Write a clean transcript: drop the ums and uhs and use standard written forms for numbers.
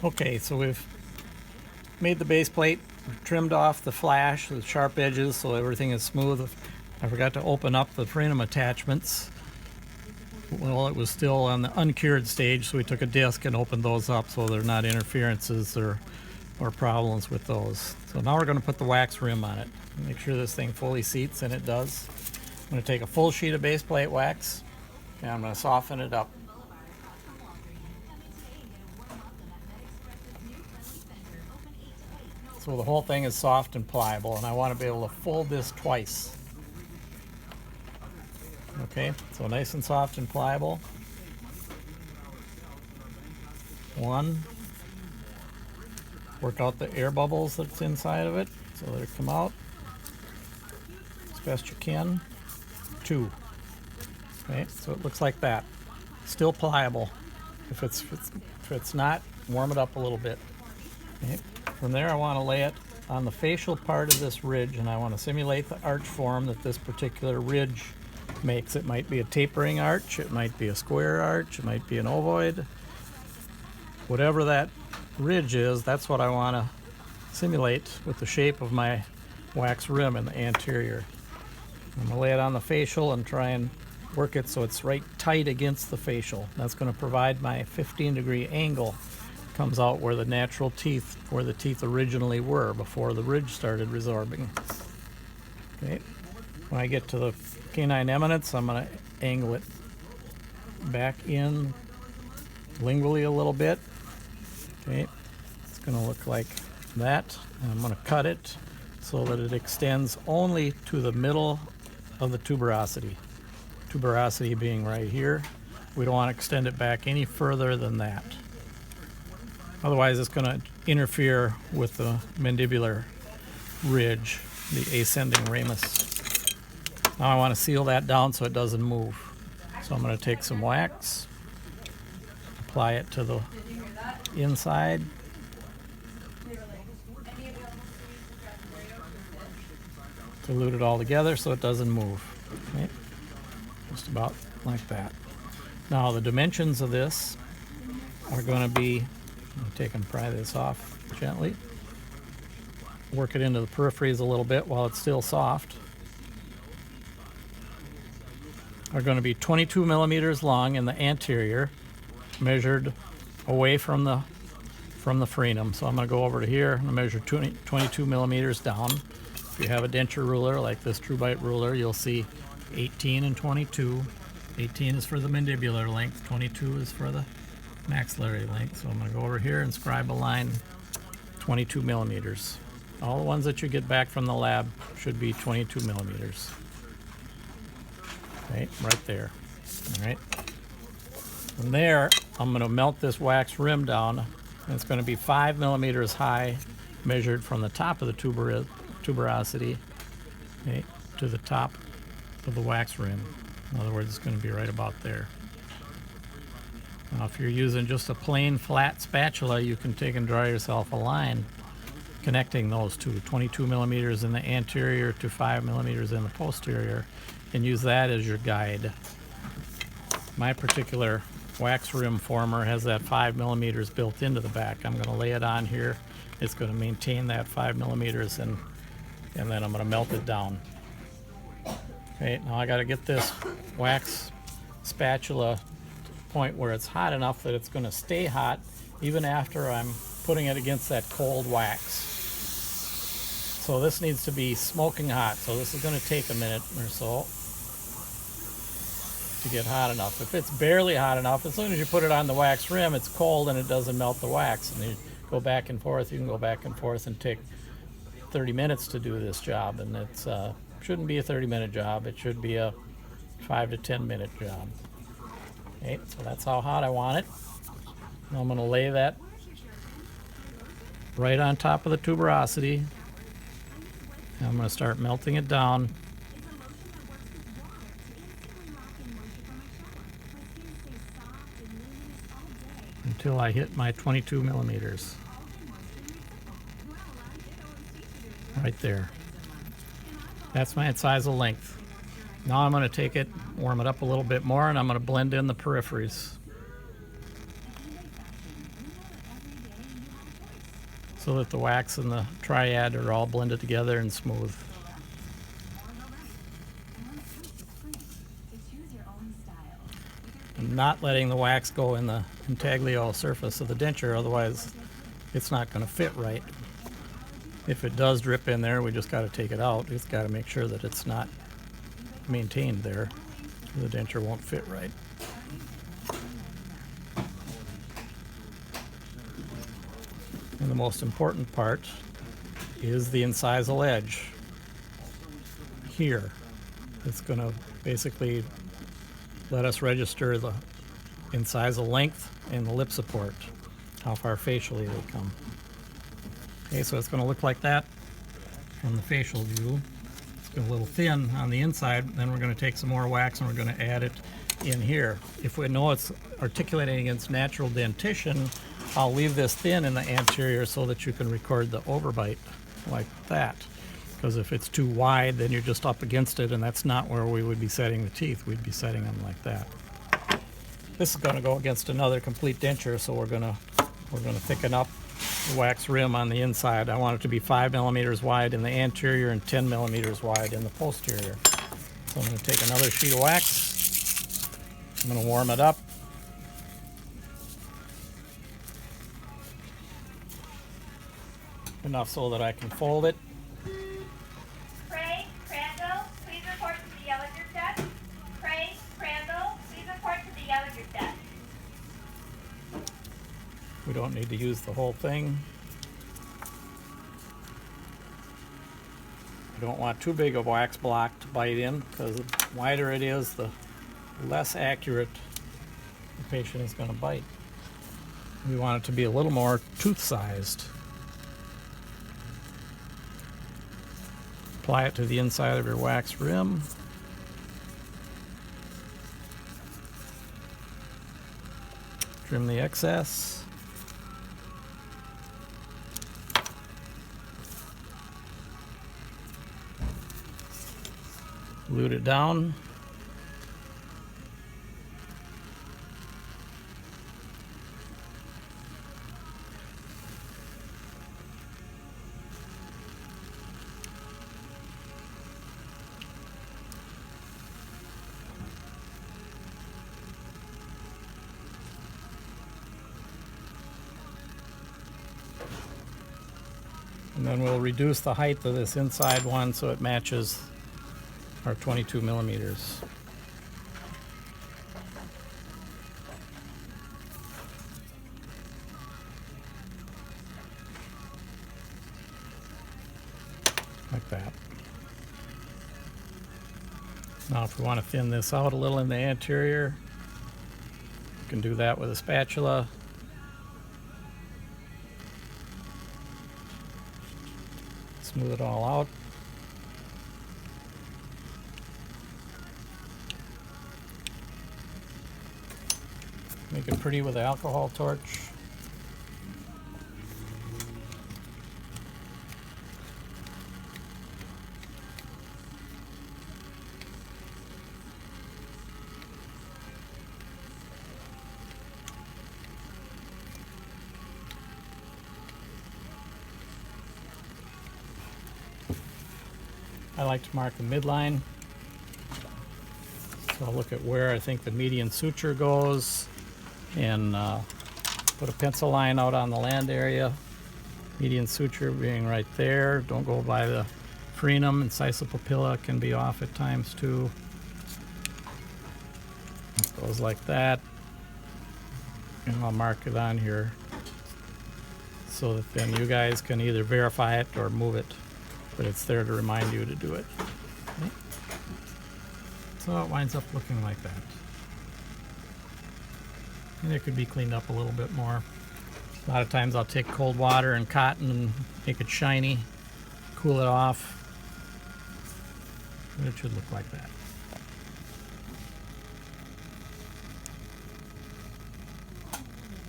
Okay, so we've made the base plate, trimmed off the flash, the sharp edges, so everything is smooth. I forgot to open up the frenum attachments. Well, it was still on the uncured stage, so we took a disc and opened those up so there are not interferences or problems with those. So now we're going to put the wax rim on it. Make sure this thing fully seats, and it does. I'm going to take a full sheet of base plate wax, and I'm going to soften it up. So the whole thing is soft and pliable, and I want to be able to fold this twice. Okay, so nice and soft and pliable. One. Work out the air bubbles that's inside of it so that it come out as best you can. Two. Okay, so it looks like that. Still pliable. If it's not, warm it up a little bit. Okay. From there, I want to lay it on the facial part of this ridge, and I want to simulate the arch form that this particular ridge makes. It might be a tapering arch, it might be a square arch, it might be an ovoid. Whatever that ridge is, that's what I want to simulate with the shape of my wax rim in the anterior. I'm going to lay it on the facial and try and work it so it's right tight against the facial. That's going to provide my 15-degree angle. Comes out where the natural teeth, where the teeth originally were before the ridge started resorbing. Okay. When I get to the canine eminence, I'm going to angle it back in lingually a little bit. Okay. It's going to look like that. And I'm going to cut it so that it extends only to the middle of the tuberosity. Tuberosity being right here. We don't want to extend it back any further than that. Otherwise, it's going to interfere with the mandibular ridge, the ascending ramus. Now I want to seal that down so it doesn't move. So I'm going to take some wax, apply it to the inside. Dilute it all together so it doesn't move. Okay. Just about like that. Now the dimensions of this are going to be, I'm take and pry this off gently. Work it into the peripheries a little bit while it's still soft. Are going to be 22 millimeters long in the anterior, measured away from the frenum. So I'm going to go over to here and measure 22 millimeters down. If you have a denture ruler like this True Bite ruler, you'll see 18 and 22. 18 is for the mandibular length, 22 is for the maxillary length. So I'm going to go over here and scribe a line 22 millimeters. All the ones that you get back from the lab should be 22 millimeters. Okay, right there. All right. From there, I'm going to melt this wax rim down, and it's going to be 5 millimeters high, measured from the top of the tuberosity, okay, to the top of the wax rim. In other words, it's going to be right about there. Now, if you're using just a plain flat spatula, you can take and draw yourself a line connecting those two, 22 millimeters in the anterior to 5 millimeters in the posterior, and use that as your guide. My particular wax rim former has that 5 millimeters built into the back. I'm going to lay it on here. It's going to maintain that 5 millimeters, and then I'm going to melt it down. Okay, now I got to get this wax spatula to the point where it's hot enough that it's going to stay hot even after I'm putting it against that cold wax. So this needs to be smoking hot. So this is going to take a minute or so to get hot enough. If it's barely hot enough, as soon as you put it on the wax rim, it's cold and it doesn't melt the wax. And you go back and forth. You can go back and forth and take 30 minutes to do this job. And it shouldn't be a 30-minute job. It should be a 5 to 10-minute job. Okay, so that's how hot I want it. Now I'm going to lay that right on top of the tuberosity. I'm going to start melting it down. Until I hit my 22 millimeters. Right there. That's my incisal length. Now I'm going to take it, warm it up a little bit more, and I'm going to blend in the peripheries. so that the wax and the triad are all blended together and smooth. I'm not letting the wax go in the intaglio surface of the denture, otherwise it's not going to fit right. If it does drip in there, we just got to take it out. It's got to make sure that it's not maintained there. The denture won't fit right. And the most important part is the incisal edge here. It's going to basically let us register the incisal length and the lip support, how far facially they come. Okay, so it's going to look like that from the facial view. It's got a little thin on the inside. Then we're going to take some more wax and we're going to add it in here. If we know it's articulating against natural dentition, I'll leave this thin in the anterior so that you can record the overbite like that. Because if it's too wide, then you're just up against it, and that's not where we would be setting the teeth. We'd be setting them like that. This is going to go against another complete denture, so we're going to thicken up the wax rim on the inside. I want it to be 5 millimeters wide in the anterior and 10 millimeters wide in the posterior. So I'm going to take another sheet of wax. I'm going to warm it up. Enough so that I can fold it. We don't need to use the whole thing. I don't want too big of a wax block to bite in, because the wider it is, the less accurate the patient is going to bite. We want it to be a little more tooth-sized. Apply it to the inside of your wax rim. Trim the excess. Glue it down. And then we'll reduce the height of this inside one so it matches our 22 millimeters. Like that. Now if we want to thin this out a little in the anterior, you can do that with a spatula. Smooth it all out. Make it pretty with an alcohol torch. I like to mark the midline. So I'll look at where I think the median suture goes and put a pencil line out on the land area. Median suture being right there. Don't go by the frenum. Incisal papilla can be off at times too. It goes like that. And I'll mark it on here so that then you guys can either verify it or move it. But it's there to remind you to do it. Okay. So it winds up looking like that. And it could be cleaned up a little bit more. A lot of times I'll take cold water and cotton and make it shiny, cool it off, and it should look like that.